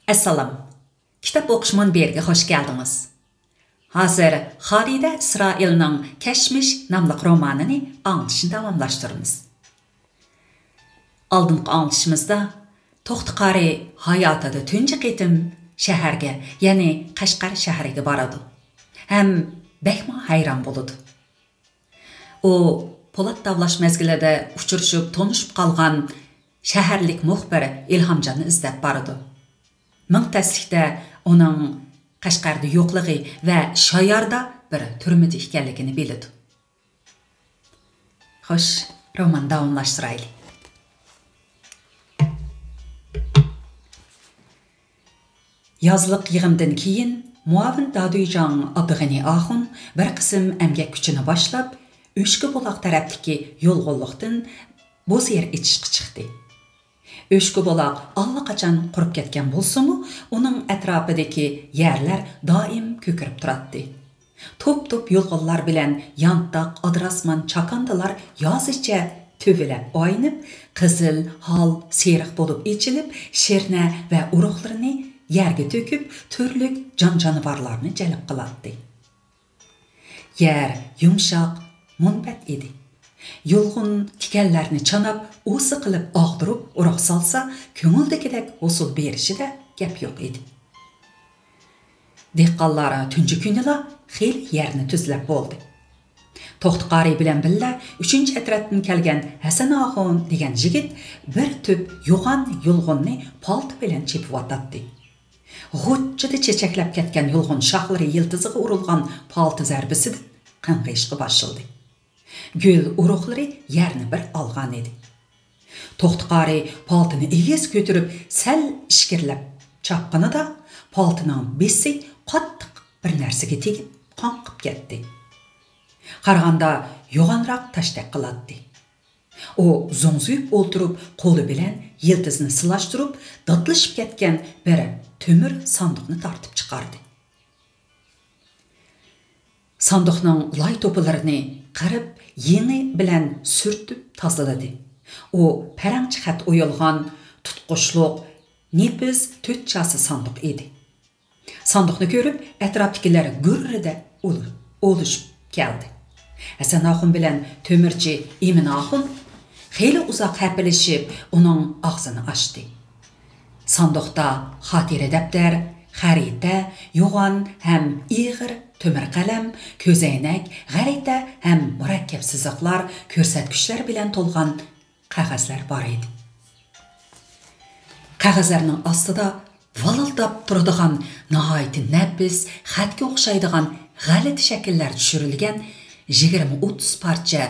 Assalom. Kitap o'qish munberiga xush keldingiz. Hozir Xolida Isroilning Kashmish nomli romanini anglashni davomlashtiramiz. Oldingi anglashimizda To'xtiqari hayotida tunji qitim shaharga, ya'ni Qashqar shahriga boradi. Ham bakma hayron bo'ladi. U Po'lat davlash mezgilida uchrashib, tanishib qolgan shaharlik muxbir Ilhomjonni izlab boradi. Mingtaslikda uning Qashqarda yo'qligi va Shoyarda bir turmida ekanligini biladi. Xo'sh, roman davomlashtiraylik. Yazlıq yığımdan keyin muavin Daduyjon Abdug'ani Axun bir qism emgak kuchini boshlab, O'shki buloq tarafdagi yo'lg'onliqdan bo'z yer etishga chiqdi. O'shki buloq allaqachon qurib ketgan bo'lsa-mu, uning atrofidagi yerlar doim ko'kirib turadi. Top-top yo'lg'onlar bilan yantoq, adrasman, chakandalar yozicha tövelab o'ynab, qizil, hal, seriq bo'lib ichilib, sherna va uruqlarini yerga to'kib, turli jon-jonivorlarni jalb qiladi. Yer yumshoq, munbat edi. Yulg'un tikanlarni chanab, o'si qilib og'dirib, uruq solsa, ko'ngildagidek hosil berishida gap yo'q edi. Dehqonlar tunji kunila xil yerni tuzlab bo'ldi. To'xtiqari bilan billa 3-atrafdan kelgan Hasan Axun degan yigit bir tüp yo'g'on yulg'unni palto bilan chepib o'tadi. G'o'chchida chechaklab ketgan yulg'un shoxlari yiltiziga urilgan palto zarbisida qanqishga boshladi. Gül uruqlari yerni bir olgan edi. To'xtiqari paltini egiz ko'tirib, sal ishkirlab chaqqanida paltining besi qattiq bir narsaga tegib, qonqib ketdi. Qaraganda yo'g'onroq tashdaq qiladi. U zo'ngzuyib o'ltirib, qo'li bilan yiltizni silashtirib, dodlashib ketgan bir temir sanduqni tortib chiqardi. Sanduqning loy to'pilarini qarib, yeni bilan sürtib tozaladi. U parangchi xat o'yilgan tutqushliq, nepiz to'tchasi sanduq edi. Sanduqni ko'rib, atrofdagilar gurrida o'lishib keldi. Hasan Axun bilan temirchi Emin Axun xeyli uzoq hapilishib, uning og'zini ochdi. Sanduqda xotira daftar, xarita, yo'g'on ham ig'ir temir qalam, ko'zoynak, g'arita ham murakkab siziqlar, ko'rsatkichlar bilan to'lgan qog'ozlar bor edi. Qog'ozlarning ostida valildab turadigan nihoyat nafis, xatga o'xshaydigan g'alati shakllar tushirilgan 20-30 parcha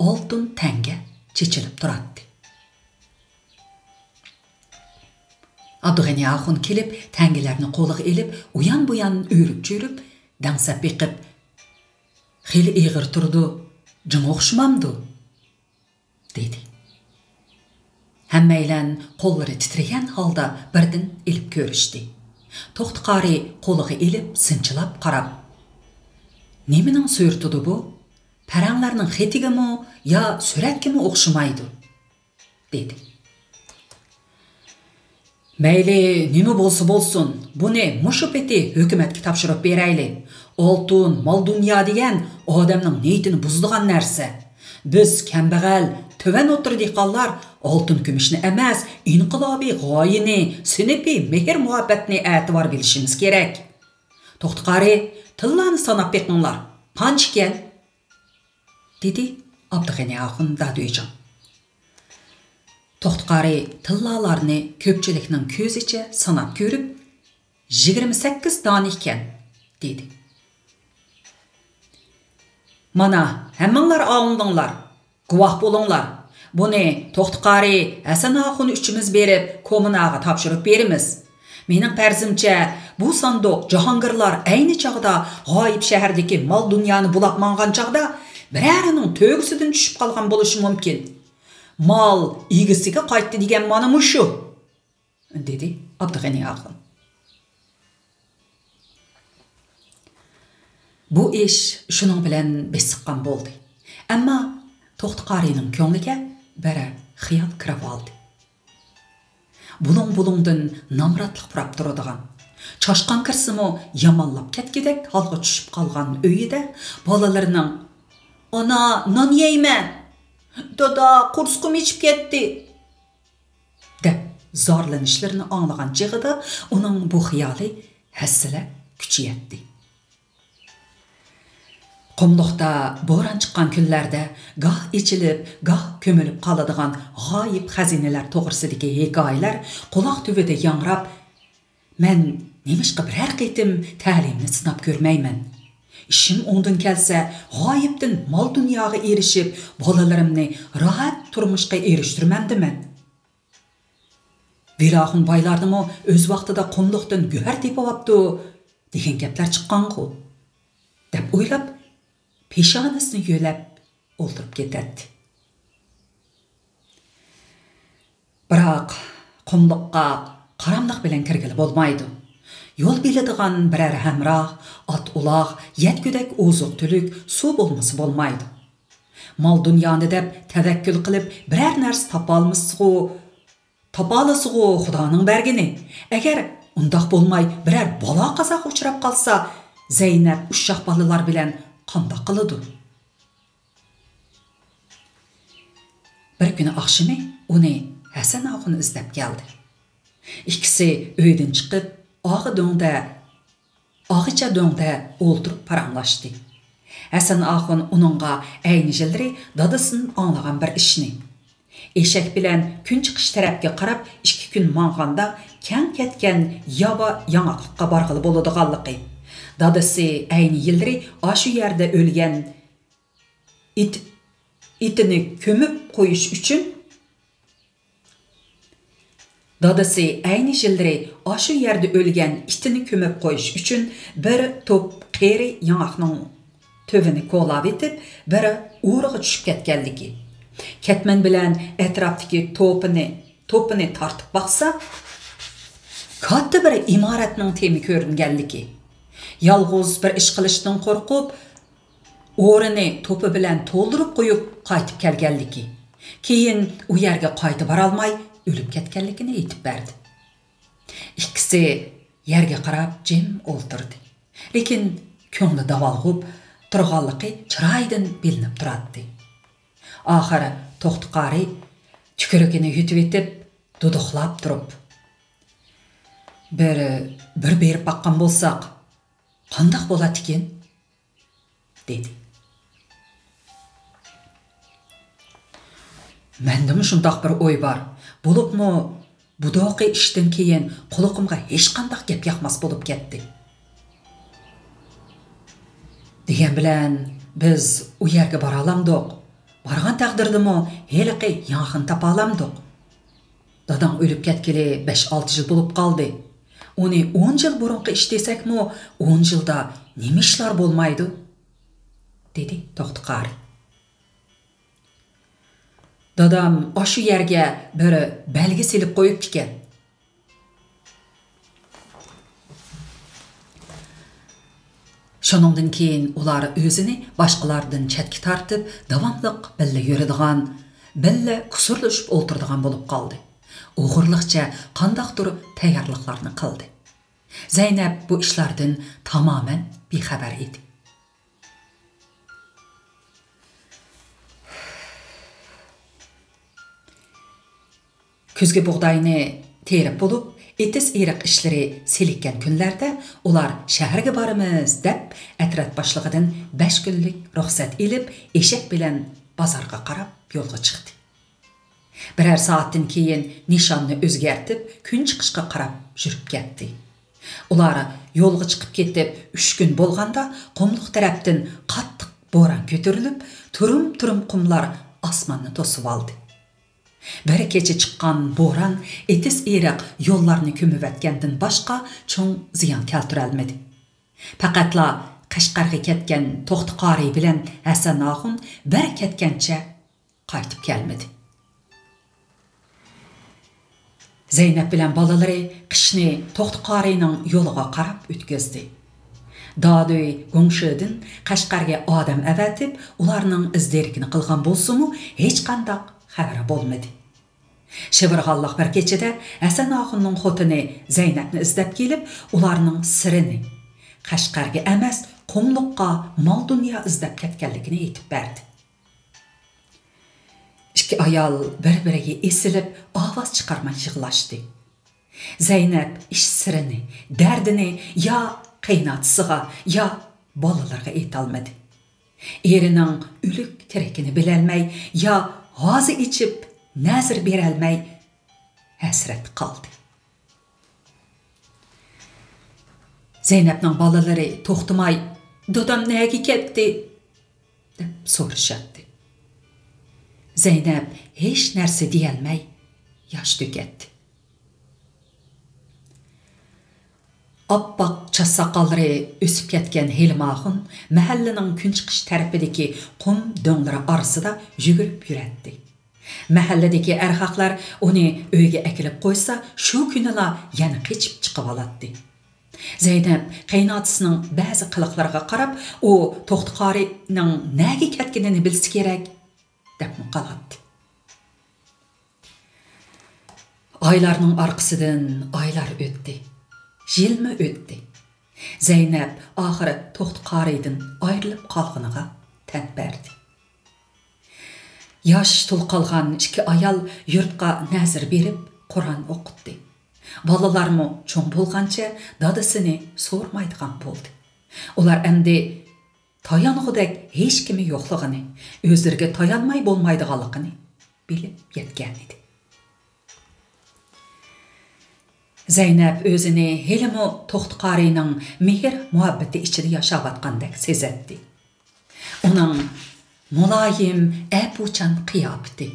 oltin tanga chechilib turadi. Abdug'ani Axun kelib, tangalarni qo'liga elib, uyan-buyan o'rib-cho'rib, dangsab beqib, xeyli ig'ir turdi, jin o'xshamamdi, dedi. Hammaylan qo'llari titragan holda birdan ilib ko'rishdi. To'xtiqari qo'liga elib, sinchilab qarab, "Nemining so'rtidi bu? Paranglarning xetigimi yo suratkimi o'xshamaydi?" dedi. "Mayli, nima bo'lsa bo'lsin, buni mushu peti hukumatga topshirib beraylik. Oltin, mol dunyo degan odamning niyatini buzdigan narsa. Biz kambag'al, to'van o'tirdiqonlar oltin kumushni emas, inqilobiy g'oyini, sinipiy mehr muhabbatni e'tibor bilishimiz kerak. To'xtiqari, tillani sanab beqinglar. Qancha ekan?" dedi Abdug'ani Axun Daduyjon. To'xtiqari tillalarni ko'pchilikning ko'zicha sanab ko'rib, 28 dona ekan, dedi. "Mana, hammanglar olindinglar, guvoh bo'linglar. Buni To'xtiqari Hasan Axun uchimiz berib, kommunaga topshirib beramiz. Mening farzimcha, bu sanduq jahongirlar ayni chog'da g'oyib shahardagi mol dunyoni bulab mangan chog'da birarining to'g'isidan tushib qolgan bo'lishi mumkin. Mal egisiga qaytdi degan ma'no mushu", dedi Abdug'ani Axun. Bu ish shuning bilan besiqqan bo'ldi. Ammo To'xtiqarining ko'ngliga bir xiyol kirib oldi. bulung-bulungdan namratlık purap duradigan. Çaşqan kirsimi yamanlap ketgidek halga tushib qalgan uyida bolalarının "Ana, non yeyman. Dada, qursqum içip ketdi" deb zorlanishlarini anglagan chig'ida uning bu xiyoli hassila kuchayatdi. Qumluqda bo'ron chiqqan kunlarda goh ichilib, goh ko'milib qoladigan g'oyib xazinalar to'g'risidagi hikoyalar quloq tubida yangrab, "Men nemishqa biror qitim ta'limni sinab ko'rmayman. Ishim o'ngdan kelsa, g'oyibdan mol dunyoga erishib, bolalarimni rohat turmushga erishtirmamdiman. Viloxun boylarnimi o'z vaqtida qumluqdan go'har tepibapti" degan gaplar chiqqan-ku deb o'ylab peshonasini yo'lab o'ltirib ketadi. Biroq qumluqqa qaramliq bilan kirgili bo'lmaydi. Yo'l biladigan biror hamroh, ot uloq, yetgudak oziq-tulik, suv bo'lmasa bo'lmaydi. Mol dunyoni deb tavakkul qilib biror narsa topolasigu Xudoning bergini. Agar undoq bo'lmay biror balo qazoq uchrab qolsa, Zaynab ushshaq bolalar bilan qandoq qiladi? Bir kuni oqshimi uni Hasan oxun izlab keldi. Ikkisi uydan chiqib, og'icha do'ngda o'ltirib paranglashdi. Hasan oxun uningga ayni jilri dadasini anglagan bir ishni. Eshak bilan kun chiqish tarafga qarab 2 kun manganda kang ketgan yava yangaqliqqa borg'ili bo'ladiganligi. Dadasi ayni yilri shu yerda o'lgan itini ko'mib qo'yish uchun bir to'p qeri yangaqning tövini ko'lab etib, biri o'rig'i tushib ketganligi. Ketman bilan atrofdagi to'pini tortib baqsa, katta bir imoratning temi ko'ringanligi. Yalg'iz bir ish qilishdan qo'rqib, o'rini to'pi bilan to'ldirib qo'yib qaytib kelganligi. Keyin u yerga qaytib bora olmay o'lib ketganligini aytib berdi. Ikkisi yerga qarab jim o'ltirdi. Lekin ko'ngli davolg'ib turganligi chiroyidan bilinib turadi. Oxiri To'xtiqori tukurugini yutib etib, duduqlab turib, bir berib baqqan bo'lsak, qandoq bo'ladi ekan? dedi. Mendimi shundoq bir o'y bor. Bo'libmi, budoqi ishdan keyin quloqimga hech qanday gap yoqmas bo'lib ketdi. Degan bilan biz u yerga bora olamdik. Bargan taqdirdimi heliqi yong'in topa olamdik. Dadam o'lib ketgili 5-6 yil bo'lib qoldi. Uni 10 yil burunqi ish desakmi, 10 yilda nima ishlar bo'lmaydi? dedi To'xtiqori. Dadam shu yerga bir belgi silib qo'yibdi ekan. Shuningdan keyin ular o'zini boshqalardan chetga tortib, davomliq billa yuradigan, billa kusurlashib o'tiradigan bo'lib qoldi. O'g'irliqcha qandoqdir tayyorliklarni qildi. Zaynab bu ishlardan tamoman bexabar edi. Kuzgi bug'doyni terib bo'lib, etis eriq ishlari selikkan kunlarda ular shaharga boramiz deb atrat boshlig'idan 5 kunlik ruxsat elib, eshak bilan bozorga qarab yo'lga chiqdi. Birer soatdan keyin nishonni o'zgartib, kun chiqishga qarab yurib ketdi. Ular yo'lga chiqib ketib 3 kun bo'lganda qumluq tarafdan qattiq bo'ron ko'tarilib, turum qumlar osmonni to'sib oldi. Bir kecha chiqqan bo'ron etis eriq yo'llarni ko'mib o'tgandan boshqa cho'ng ziyon keltirolmadi. Faqatla Qashqarga ketgan To'xtiqori bilan Hasan oxun bir ketgancha qaytib kelmadi. Zaynab bilan bolalari qishni To'xtiqorining yo'liga qarab o'tkazdi. Dadoy Go'ngshidan Qashqarga odam avatib, ularning izdirikini qilgan bo'lsa-mu, hech qanday xabar bo'lmadi. Şıvırğanlıq bir keçede Həsən Axunның xotini Zeynepni izlep gelip, ularning sirini, Qashqarga emas, Qumluqqa mal dünya izlep ketkenligini aytib berdi. İki ayal bir-biriga esilip, ovoz chiqarmay yig'lashdi. Zeynep iş sirini, derdini ya qaynatısıga, ya balalarga aytolmadi. Erining ülük terekini bilelmey, ya g'ozi içip, nazir berelmey, hasret qaldı. Zeynepning balaları to'xtamay, "Dadam nega ketdi?" deb so'rashatdi. Zeynep hech narsa deyolmay, yosh to'katdi. Oppoq chassaqallari o'sib ketgan Hilmoxun mahallaning kunchiqish tarafidagi qum do'nglari orasida yugurib yuratdi. Mahalladagi erkaklar uni uyga akilib qo'ysa, shu kunila yana qechib chiqib oladi. Zeynep qaynotasining ba'zi qiliqlariga qarab, u To'xtiqorining nega ketganini bilsa kerak deb qoladi. Aylarning orqasidan oylar o'tdi. Yilmi o'tdi. Zeynep oxiri To'xtiqoridan ayrilib qolganiga tan berdi. Yosh to'lqalgan ikki ayol yurtqa nazir berib, Qur'on o'qitdi. Balalarmı cho'ng bo'lgancha dadasini so'rmaydigan bo'ldi. Ular endi tayanğıdak hech kimi yo'qligini, o'zlariga tayanmay bo'lmaydiganligini bilib yetgan edi. Zeynep o'zini helimi To'xtiqorining mehr muhabbati ichida yashayotgandek sezatdi. Uning muloyim, apuchan qiyofati,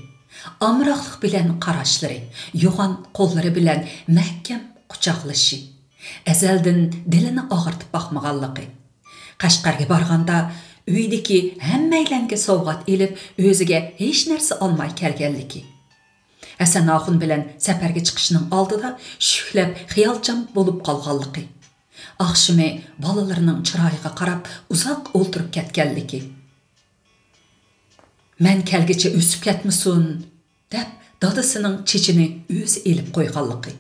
amroqlik bilan qarashlari, yo'g'on qo'llari bilan mahkam quchoqlashi, azaldan dilini og'irtib boqmaganligi, Qashqarga borganda uydagi hammaylarga sovg'at elib, o'ziga hech narsa olmay kelganligi, Həsən Axun bilan safarga chiqishning oldida shuklab xiyolchan bo'lib qolganligi, oqshimi bolalarining chiroyiga qarab uzoq o'ltirib ketganligi, "Men kelgicha o'sib ketmisin" deb dadasining chechini o'zi elib qo'yganligi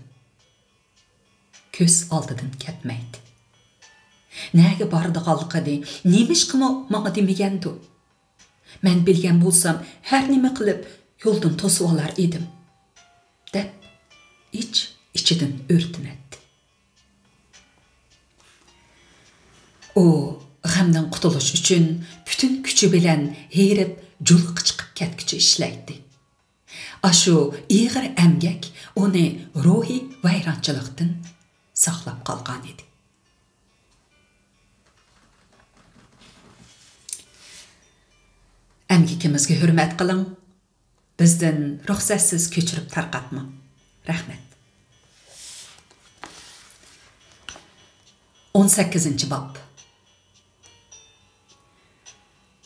ko'z oldidan ketmaydi. Nega bordiganligini, nemishqimi menga demagandi. Men bilgan bo'lsam, har nima qilib yo'ldan to'sib olar edim deb ichidan o'rtinadi. U g'amdan qutulish uchun butun kuchi bilan herib julq chiqib ketkichi ishlaydi. Ashu ig'ir emgak uni ruhiy vayronchilikdan saqlab qolgan edi. Emgikimizga hurmat qiling. Bizden ruxsatsiz ko'chirib tarqatma. Rahmat. 18-bob.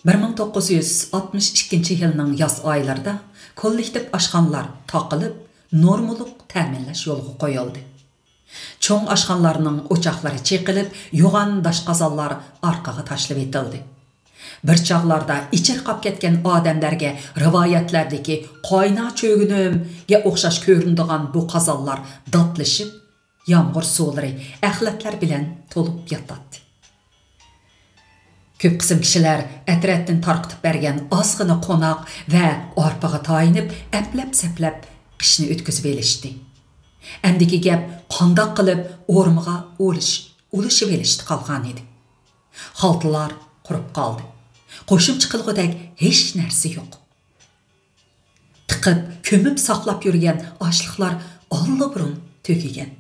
1962 yilning yoz oylarida kollektiv oshxonalar taqilib, normaluq ta'minlash yo'lga qo'yildi. Cho'ng oshxonalarning o'choqlari cheqilib, yo'g'on doshqazonlar orqaga tashlab etildi. Bir chog'larda ichirqab ketgan odamlarga rivoyatlardagi qo'yna cho'ginimga o'xshash ko'rinadigan bu qazonlar dotlashib, yomg'ir suvlari axlatlar bilan to'lib yotadi. Ko'p qism kishilar atrofdan tarqitib bergan ozg'ina qo'noq va orpaga tayinib, aplab-saplab qishni o'tkazib elishdi. Endiki gap qandoq qilib o'rmiga o'lishib elishdi qolgan edi. Xaltalar qurib qoldi. Qo'shimcha qilg'udak hech narsa yo'q. Tiqib, ko'mib saqlab yurgan oshliqlar allaburun to'kigan.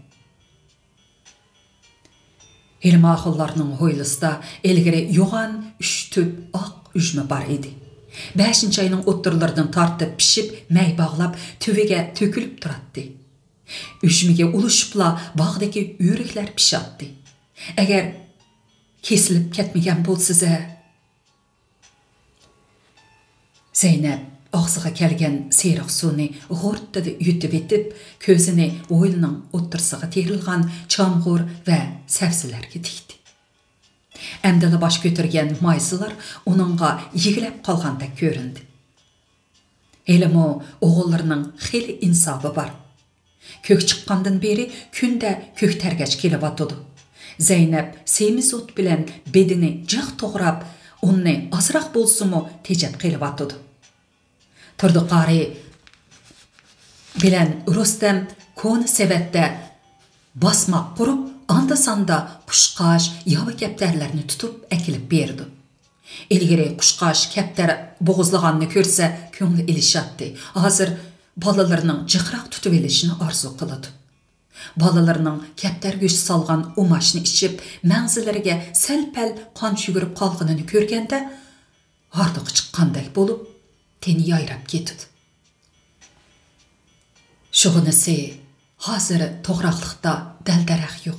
Hilmoxunlarning ho'ylisida ilgari yo'g'on 3-4 oq ujma bor edi. 5-oyning o'ttirlaridan tortib pishib, may bog'lab tuviga to'kilib turadi. Ujmiga ulashibla bog'dagi o'riklar pishadi. Agar kesilib ketmagan bo'lsa, Zeynep og'ziga kelgan seriq suvni g'urtida yutib etib, ko'zini o'ylining o'ttirsiga terilgan chamg'ur va savsilarga tikdi. Әмділі баш көтірген майсылар оныңға егіліп қалғанда көрінді. Elimo oğullarının xeli insabı var. Kök çıqqandan beri künde kök tergeç kelip atıdı. Zeynep semiz ot bilen bedini jıq toğrap, onu azırak bolsumu tejep kelip atıdı. Turdu qari bilen Rustem konu sevetde basmak kurup anda sanda kuşkaş yavı kepterlerini tutup ekilip berdi. İlgiri kuşkaş kepter boğuzlağanını körse köngü ilişattı. Hazır balalarının jıqraq tutup elişini arzu kılıdı. Balalarının kepter güç salgan umaşını içip mənzilerge selpel kan şügürüp kalgınını körgende ardığı çıqqandak bolup teni yayrap ketidi. Şuğunisi hazır toğraqlıqda dəldaraq yox.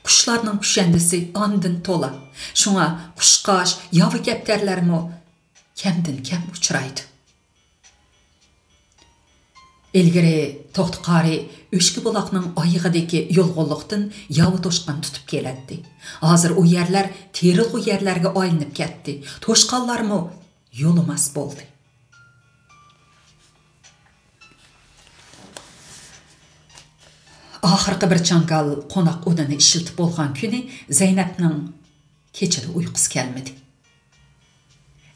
Kuşlarının küşendisi andın tola. Şuna kuşkaş, yavı kepterlerimi kemdin kem uçuraydı. İlgiri Toxtuqari Öşkü bulaqның ayıqıdaki yolğulluqdan yavı toşqan tutup keletdi. Hazır o yerler terilğu yerlerge ayınıp ketdi. Toşqallarımı yolumas boldu. Ahırqı bir çangal qonaq odunu işiltip bolğan küni Zeynep'nin keçidi uyqusu kelmedi.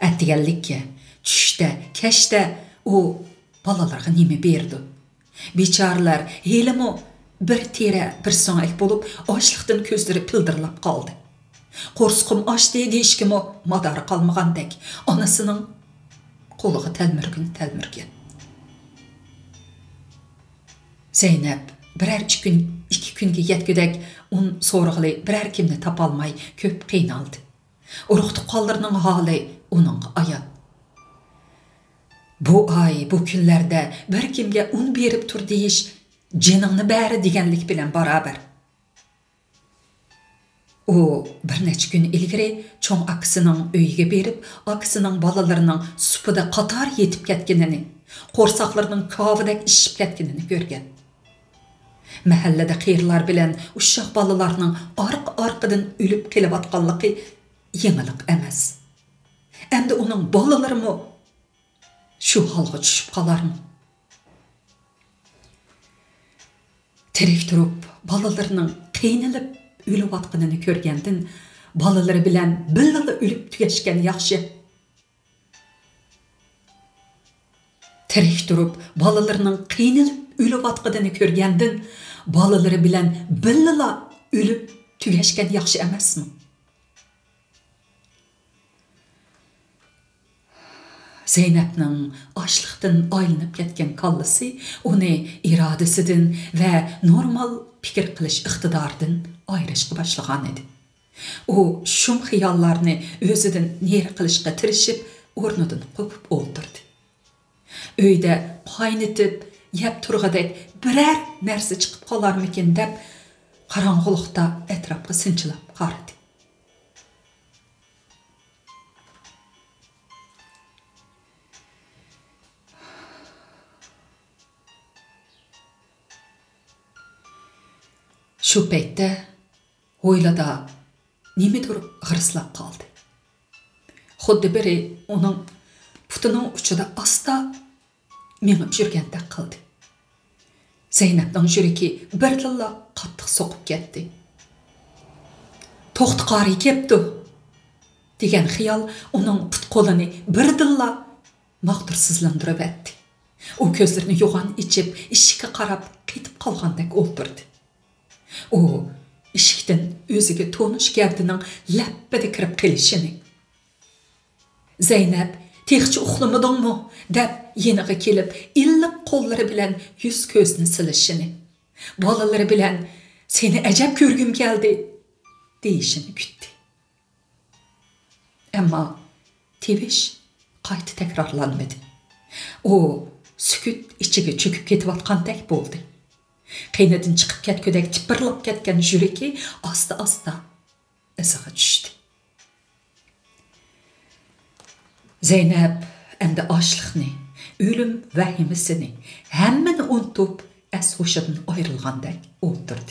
Әттігәлікке, түшті, кәшті o balalarga nime berdi. Biçarlar helimi bir tere bir soňak bolup açlıqdan közleri pildırlap qaldı. Qorsqum açdı deyişkimi madары qalmagandek anasının qoluğu telmirgin. Zeynep birer iki günge yetgüdek un sorğuli birer kimni tapalmay köp qiynaldı. Uruqtuq qallarının hali onun ayat. Bu ay, bu günlerde bir kimge un berip tur deyiş canını bäri degenlik bilen baraber. O bir neç gün ilgiri çoň akısının öyge berip, akısının balalarının supuda qatar yetip ketkenini, qorsaqlarının kavıdak işip ketkenini görgen. Mahallede qeyrlar bilen uşaq balalarının arq-arqıdan ölüp kelip atqanlıqı yeňilik emas. Emde onun balalarımı şu halga düşüp qalarmı? Terek durup balalarının qiynalip ölüp atqanını körgendin, balaları bilen billala ölüp tügeşken yaxşı. Terek durup balalarının qiynalip ölüp atqanını körgendin, balaları bilen billala ölüp tügeşken yaxşı emasmı? Zeynep'nin açlıqdan aylınıp ketken kallısı onu iradesinden ve normal pikir qilish iqtidardan ayrışqı başlagan edi. O şum xiyallarını özüden neri qilishqa tirishib o'rnidan qo'pib o'ltirdi. Öyde qaynitib, yep turğadak birer narsa chiqib qolarmikin deb qarang'uliqda etrafga sinchilab qaradi. Şu peytde oylada nimedir gırıslap kaldı. Xuddi biri onun putunun uçuda asta meňip jürgendek kıldı. Zeynep'nin jüreki birlilla qattiq soqып ketdi. Toxtuqari kepdi degen xiyal onun put qolunu birdilla maqdursizlandırıp etdi. O közlerini yoğan içip işikka qarap ketip qalgandek olturdu. O işikten özüge tonuş gerdinin lappede kirip kelişini. Zeynep, tehçi uxlamadın mı? Dep yeniğe kelip illik kolları bilen yüz közünü silişini. Balaları bilen seni ecep görgüm geldi deyişini güttü. Ama teviş qaytı tekrarlanmadı. O süküt içige çöküp ketip atqandek boldu. Qeynadın çıqıp ketködek tipirlap ketken jüreki asta ızağa düştü. Zeynep emde açlıqni, ölüm vahimisini, hemmeni unutup es-hoşadan ayrılgandek oturdu.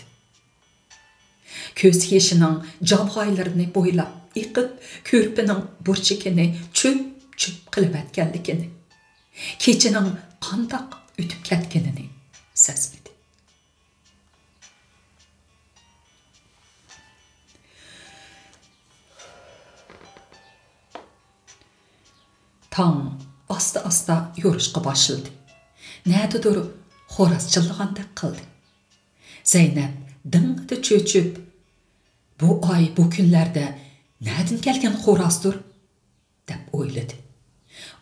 Köz yeşinin jamgaylarını boylap, iqib, körpinin burçikini çöp qilib etkenlikini. Kechining qandaq o'tib ketganini sezmedi. Tong asta-asta yorishqa başladı. Nädidir xo'roz chillagandek qildi. Zeynep ding'ida cho'chib, bu ay, bu kunlarda nädin kelgan xo'rozdir deb o'yladi.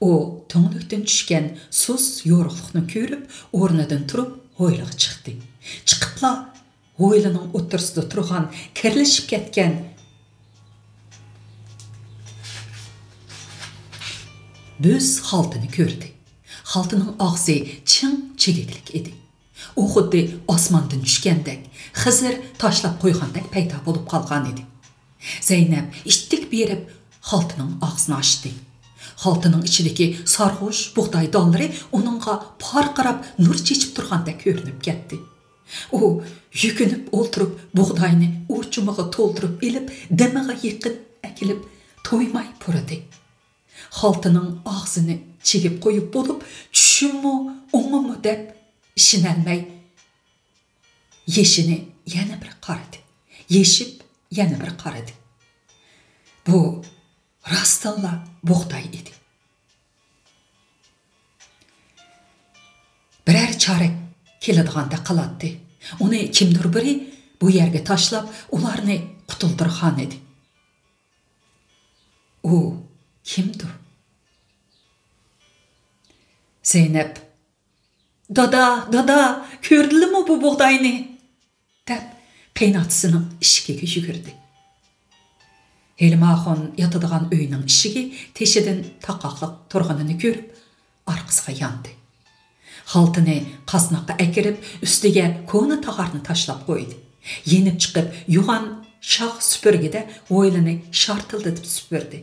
O to'nglikdan tushgan sus yo'riqlikni ko'rib, o'rnidan turib, hovliga chiqdi. Chiqibla hovlining o'tirsida turgan, kirlishib ketgan bo'z xaltini ko'rdi. Xaltining og'zi ching chigiklik edi. U xuddi osmondan tushgandek, Xizr tashlab qo'ygandek paydo bo'lib qolgan edi. Zeynep ishtik berib xaltining og'zini ochdi. Xaltining ichidagi sarg'ush bug'doy donlari uningga parqirab nur chechib turgandek ko'rinib ketdi. U yukinib o'ltirib bug'doyni o'chimiga to'ldirib elib, dimiga yaqin akilib to'ymay puradi. Xaltining og'zini chigib qo'yib bo'lib, tushimmi, o'ngimi deb ishinolmay yeshini yana bir qaradi. Yeshib yana bir qaradi. Bu rastalla bug'doy edi. Birer çarek keladiganda qiladi. Uni kimdir biri bu yerga tashlab, ularni qutuldirgan edi. U kimdir? Zeynep, dada, ko'rdingmi bu bug'doyni? deb qaynotasining ishigiga yugurdi. Helmaxon yotadigan uyning ishigi teshidan taqoqliq turganini ko'rib, orqasiga yondi. Xaltini qasnoqqa akirib, ustiga ko'na tag'arni tashlab qo'ydi. Yenib chiqib, yugan shoh supurgida o'ylini shartildatib supurdi.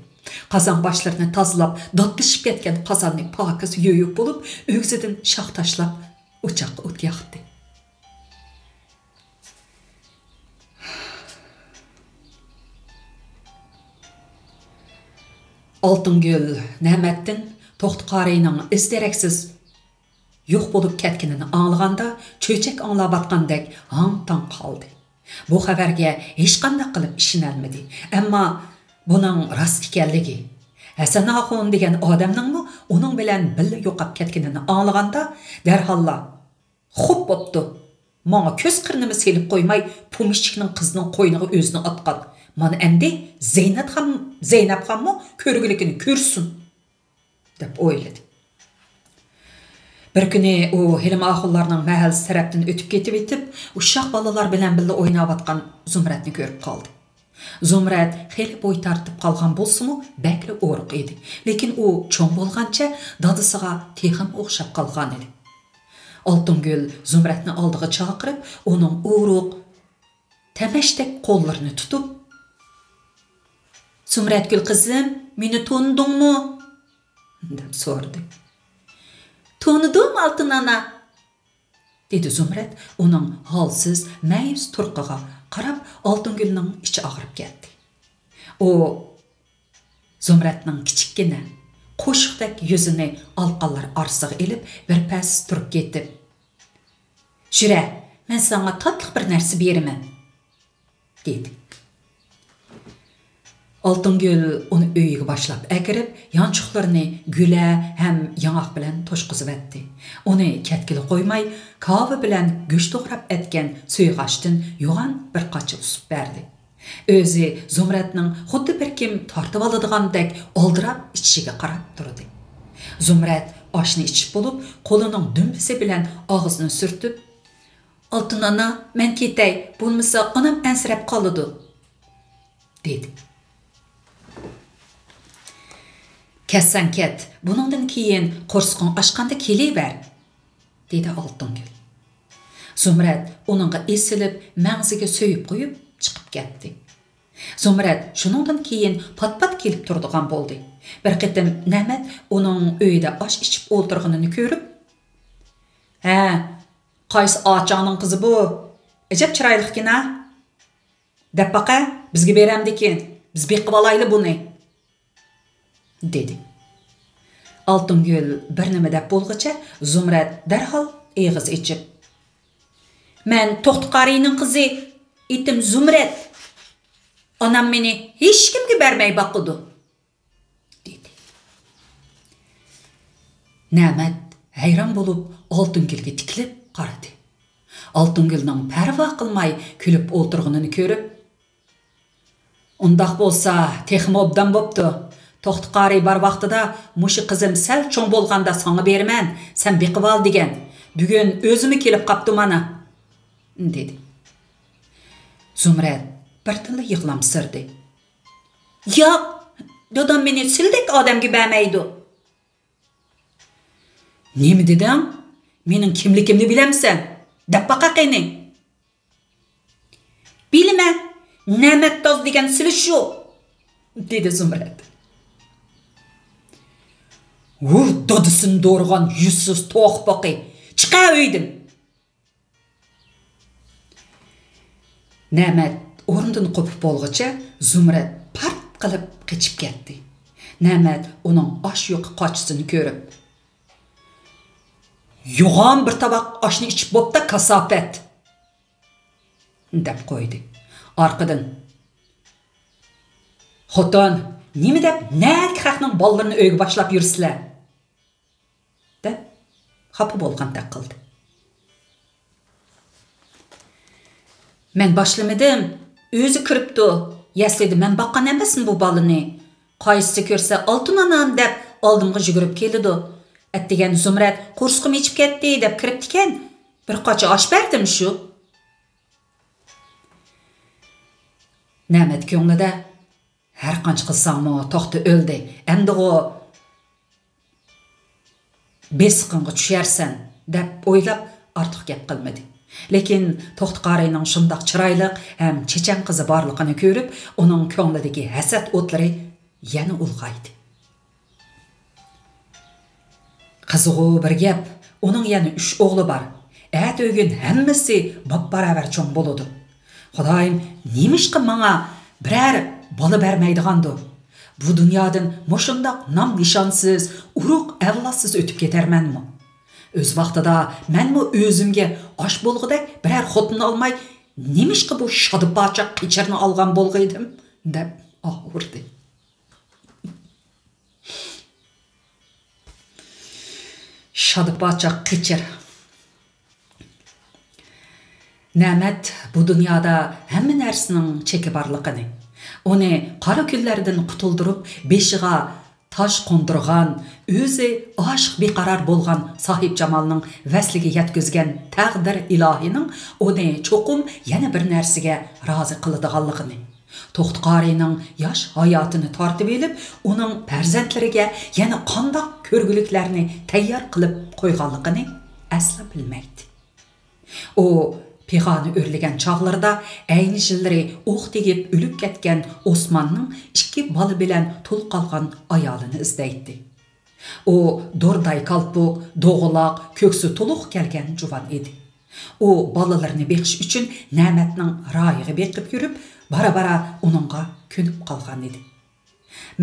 Qazon boshlarini tozalab, dodlashib ketgan qozonni pokiz yuyib bo'lib, o'g'zidan shoh tashlab, o'choqqa o't yoqdi. Oltingul Na'matdin To'xtiqorining izdereksiz yo'q bo'lib ketganini anglaganda, cho'chak anglabatgandek hang-tang qoldi. Bu xabarga hech qanday qilib ishonolmadi. Ammo buning rost ekanligi, Hasan Axun degan odamningmi uning bilan birga yo'qab ketganini anglaganda, darholla "Xo'p bo'pti. Menga ko'z qirnimi selib qo'ymay, pomishchikning qizining qo'yniga o'zini otqan. Mana endi Zeynep hammi ko'rgilikini ko'rsin" deb o'yladi. Bir kuni u Hilmaxullarning mahallasi tarafdan o'tib ketib etib, uşaq balalar bilan birga o'ynayotgan Zumratni ko'rib qoldi. Zumrat xeli bo'y tartib qolgan bo'lsa-mu, bakli o'riq edi. Lekin u cho'ng bo'lgancha dadisiga texim o'xshab qolgan edi. Oltingul Zumratni oldiga chaqirib, uning o'riq tamashdek qo'llarini tutib, "Zumratgul qizim, meni to'ndingmi?" deb so'radi. "To'nidim Oltin ana", dedi Zumrat uning holsiz, ma'yus turqiga qarab, Oltingulning ichi og'rib ketdi. U Zumratning kichikkina, qo'shiqdek yuzini alqanlar orasiga ilib, bir pas turib ketib, "Jura, men senga tatliq bir narsa beraman", dedi. Oltingul uni uyiga boshlab akirib, yanchiqlarini gula ham yangoq bilan to'shqizib etdi. Uni ketkili qo'ymay, kava bilan go'sht to'g'rab etgan suyg'oshdan yo'g'on bir qocha usib berdi. O'zi Zumratning xuddi bir kim tortib oladigandek oldirab ichishiga qarab turdi. Zumrat oshni ichib bo'lib, qo'lining dumbisi bilan og'zini surtib, "Oltin ana, men ketay, bo'lmasa onam ansirab qoladi", dedi. "Kessan ket, buningdan keyin qo'rsqon ochganda kelaver", dedi Oltingul. Zumrat uningga esilib, mag'ziga so'yib qo'yib chiqib ketdi. Zumrat shuningdan keyin pat-pat kelib turadigan bo'ldi. Bir qitim Na'mat uning uyida osh ichib o'tirganini ko'rib, "Ha, qaysi ochaning qizi bu? Ajab chiroyliqkina. Deb baqa, bizga beramdikin, biz beqib olayli buni", dedi. Altungül bir nima dep bolğuça Zumrad derhal eg'iz içip: "Men To'xtiqarining qizi, itim Zumrad. Onam meni hech kimga bermay boqidi" dedi. Nämet hayron bo'lib Altungülge tikilib qaradi. Altungülning parvo qilmay kulib o'tirganini ko'rib: "Undaq bo'lsa, texmi obdan bo'pti. To'xtiqari bar vaqtida mushi qizim sal cho'ng bo'lganda sana berman, sen beqib ol degan. Bugun o'zimi kelib qapti mana" dedi. Zumrad bir tilla yig'lamsirdi. "Yo'q, dadam meni sildek odamga bermaydi." "Nima dedim? Mening kimligimni bilamsan? Deb baqa qani." "Bilman, Ne'matdoz degan sili shu" dedi Zumrad. Dadısını doğurgan yüzsüz toğ baqi. Çıqa uydan." Ne'mat o'rnidan qo'pib bo'lg'icha Zumrad part qilib qechib ketdi. Ne'mat uning osh yo'q qochisini ko'rib: "Yo'g'on bir tabaq oshni ichib bo'pti kasofat" deb qo'ydi. Orqadan: "Xotin, nima deb naki xalqning bolalarini uyga boshlab yursizlar?" deb xafa bo'lgandek qildi. "Men boshlamadim, o'zi kiribdi. Yaslidi, men boqqan emasmi bu bolani? Qaysi ko'rsa oltin onam deb oldimga yugurib keldi. Atdigan Zumrad qo'rsqim ichib ketdi deb kiribdi ekan. Bir qocha osh berdim shu." Ne'mat ko'nglida har qancha qilsam to'xti o'ldi. Endi o besqinga tusharsan deb o'ylab ortiq gap qilmadi. Lekin To'xtiqarining shundoq chiroyli ham chechan qizi borligini ko'rib, uning ko'nglidagi hasad o'tlari yana ulg'aydi. Qiziqu bir gap, uning yana 3 o'g'li bor. O'g'in hammasi bab-baravar cho'ng bo'ladi. Xudoyim, nemishqa menga biror bola bermaydigandu. Bu dunyodan mushundoq nom nishonsiz, urug' avlodsiz o'tib ketarmanmi? O'z vaqtida menmi o'zimga osh bo'lg'idek biror xotin olmay, nemishqa bu shodipocha qichirni olgan bo'lg'aydim deb og'urdi. Shodipocha qichir. Ne'mat bu dunyoda hamma narsaning cheki borligini, uni qora kunlardan qutuldirib, beshiga tosh qo'ndirgan, o'zi oshiq beqaror bo'lgan sohib jamolning vasliga yetkazgan taqdir ilohining uni cho'qim yana bir narsaga rozi qiladiganligini, To'xtiqarining yosh hayotini tortib elib, uning farzandlariga yana qandoq ko'rguliklarni tayyor qilib qo'yganligini asla bilmaydi. O pig'oni o'rlagan chog'larda ayni yillari o'q tegib o'lib ketgan Osmonning 2 bola bilan tul qolgan ayolini izlaydi. O do'rday qalpoq, do'g'aloq, ko'ksi to'liq kelgan juvon edi. O bolalarni beqish uchun Ne'matning royiga beqib yurib, bara-bara uningga ko'nib qolgan edi.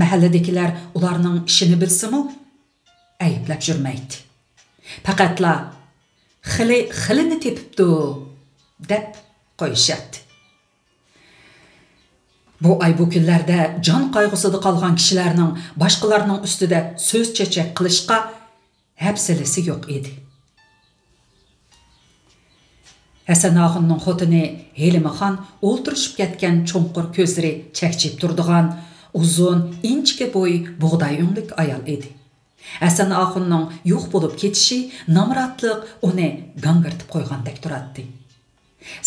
Mahalladagilar ularning ishini bilsa-mu, ayblab yurmaydi. Faqatla xilini tepibdi deb qo'yishadi. Bu ay bu kunlarda jon qayg'usida qolgan kishilarning boshqalarning ustida so'z chechak qilishga hafsalasi yo'q edi. Hasan Og'inning xotini Helimaxon o'ltirishib ketgan cho'nqur ko'zlari chakchib turdigan, uzun, inchka bo'y bug'doy unlik ayol edi. Hasan Og'inning yo'q bo'lib ketishi namratliq uni gangirtib qo'ygandek turadi.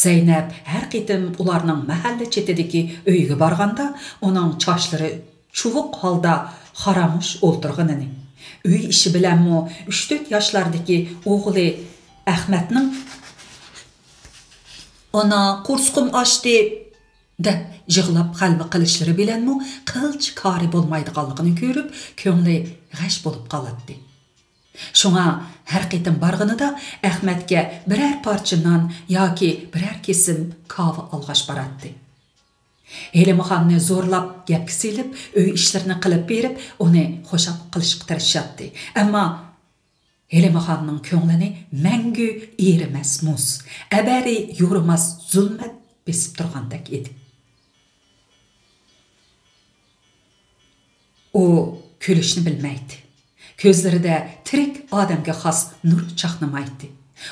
Zeynep her qitim ularning mahalla chetidagi uyga borganda, uning chochlari chuvuq holda xaramush o'ltirganini, uy ishi bilanmi 3-4 yoshlardagi o'g'li Ahmadning "Ona qo'rsqim ochdi" deb yig'lab qalbi qilishlari bilanmi qilch kori bo'lmaydiganligini ko'rib, ko'ngli g'ash bo'lib qoladi. Şuna her qitim barg'inida Ahmadga biror parcha non yoki biror kesim kava alg'ash boradi. Helimihanni zo'rlab gapga selib, uy ishlarini qilib berib, uni xo'shab qilishga tirishadi. Ammo Helimihanning ko'nglini mangu erimas muz, abari yurimas zulmat besib turgandek edi. O kulishni bilmaydi. Ko'zlarida tirik odamga xos nur chaqnamaydi.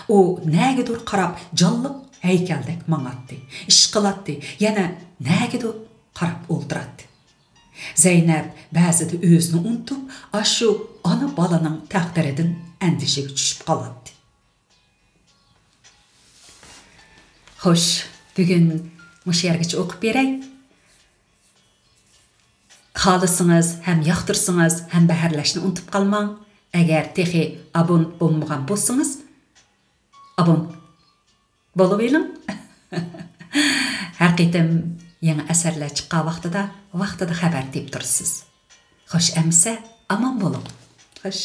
O nagidur qarab jonliq haykaldek mang'atdi, ish qilatdi, yana nagidur qarab o'ltiradi. Zeynep ba'zida o'zini unutib, ashu ona balaning taqdiridan andishiga tushib qoladi. Xo'sh, bugun mush yergacha o'qib beray. Xalısınız, hem yaxtırsınız, hem bəhərləşini unutub qalmang. Əgər texi abun olmağan bolsunuz, abun bolu verin. Həqiqətən yeni əsərlər çıxqa vaxtıda xəbər deyib durursunuz. Xoş əmsə, aman bolun. Xoş.